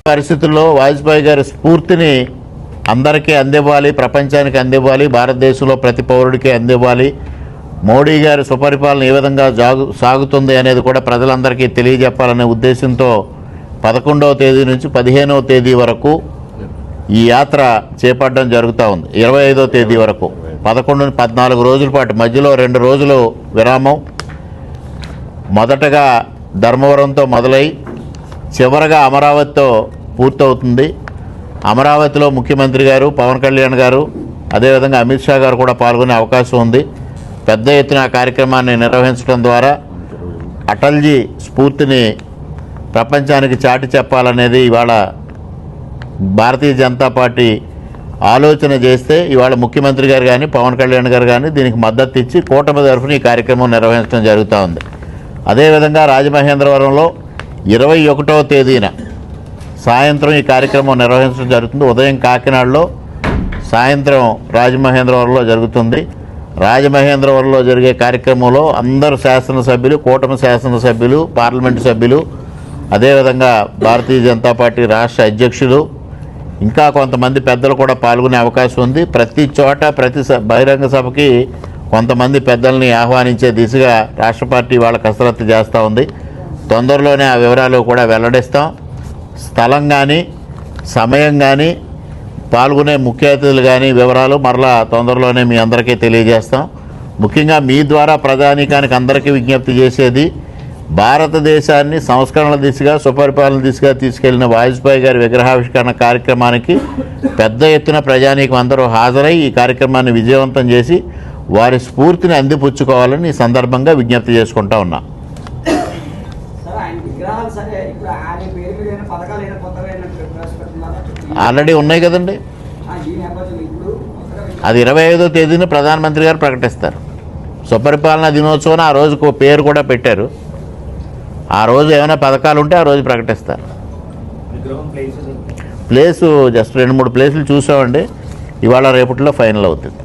పరిస్థితుల్లో వాజ్పేయి గారి స్ఫూర్తిని అందరికీ అందివ్వాలి, ప్రపంచానికి అందివ్వాలి, భారతదేశంలో ప్రతి పౌరుడికి అందివ్వాలి. మోడీ గారి సుపరిపాలన ఏ విధంగా సాగుతుంది అనేది కూడా ప్రజలందరికీ తెలియజెప్పాలనే ఉద్దేశంతో 11వ తేదీ నుంచి 15వ తేదీ వరకు ఈ యాత్ర చేపట్టడం జరుగుతూ ఉంది. 25వ తేదీ వరకు 14 రోజుల పాటు, మధ్యలో 2 రోజులు విరామం. మొదటగా ధర్మవరంతో మొదలై చివరగా అమరావతితో పూర్తవుతుంది. అమరావతిలో ముఖ్యమంత్రి గారు, పవన్ కళ్యాణ్ గారు, అదేవిధంగా అమిత్ షా గారు కూడా పాల్గొనే అవకాశం ఉంది. పెద్ద ఎత్తున ఆ కార్యక్రమాన్ని నిర్వహించడం ద్వారా అటల్జీ స్ఫూర్తిని ప్రపంచానికి చాటి చెప్పాలనేది ఇవాళ భారతీయ జనతా పార్టీ ఆలోచన చేస్తే, ఇవాళ ముఖ్యమంత్రి గారు కానీ పవన్ కళ్యాణ్ గారు కానీ దీనికి మద్దతు ఇచ్చి కూటమి తరఫున ఈ కార్యక్రమం నిర్వహించడం జరుగుతూ ఉంది. అదేవిధంగా రాజమహేంద్రవరంలో 21వ తేదీన సాయంత్రం ఈ కార్యక్రమం నిర్వహించడం జరుగుతుంది. ఉదయం కాకినాడలో, సాయంత్రం రాజమహేంద్రవరంలో జరుగుతుంది. రాజమహేంద్రవరంలో జరిగే కార్యక్రమంలో అందరు శాసనసభ్యులు, కూటమి శాసనసభ్యులు, పార్లమెంటు సభ్యులు, అదేవిధంగా భారతీయ జనతా పార్టీ రాష్ట్ర అధ్యక్షులు, ఇంకా కొంతమంది పెద్దలు కూడా పాల్గొనే అవకాశం ఉంది. ప్రతి చోట ప్రతి బహిరంగ సభకి కొంతమంది పెద్దల్ని ఆహ్వానించే దిశగా రాష్ట్ర పార్టీ వాళ్ళ కసరత్తు చేస్తూ ఉంది. తొందరలోనే ఆ వివరాలు కూడా వెల్లడిస్తాం. స్థలం కానీ, సమయం కానీ, పాల్గొనే ముఖ్య అతిథులు కానీ వివరాలు మరలా తొందరలోనే మీ అందరికీ తెలియజేస్తాం. ముఖ్యంగా మీ ద్వారా ప్రజానీకానికి అందరికీ విజ్ఞప్తి చేసేది, భారతదేశాన్ని సంస్కరణల దిశగా, సుపరిపాలన దిశగా తీసుకెళ్లిన వాజ్పేయి గారి విగ్రహావిష్కరణ కార్యక్రమానికి పెద్ద ఎత్తున ప్రజానీకం అందరూ హాజరై ఈ కార్యక్రమాన్ని విజయవంతం చేసి వారి స్ఫూర్తిని అందిపుచ్చుకోవాలని ఈ సందర్భంగా విజ్ఞప్తి చేసుకుంటా ఉన్నా. ఆల్రెడీ ఉన్నాయి కదండి. అది 25వ తేదీన ప్రధానమంత్రి గారు ప్రకటిస్తారు. సుపరిపాలన దినోత్సవం ఆ రోజుకు పేరు కూడా పెట్టారు. ఆ రోజు ఏమైనా పథకాలు ఉంటే ఆ రోజు ప్రకటిస్తారు. ప్లేసు జస్ట్ 2-3 ప్లేసులు చూసామండి. ఇవాళ రేపట్లో ఫైనల్ అవుతుంది.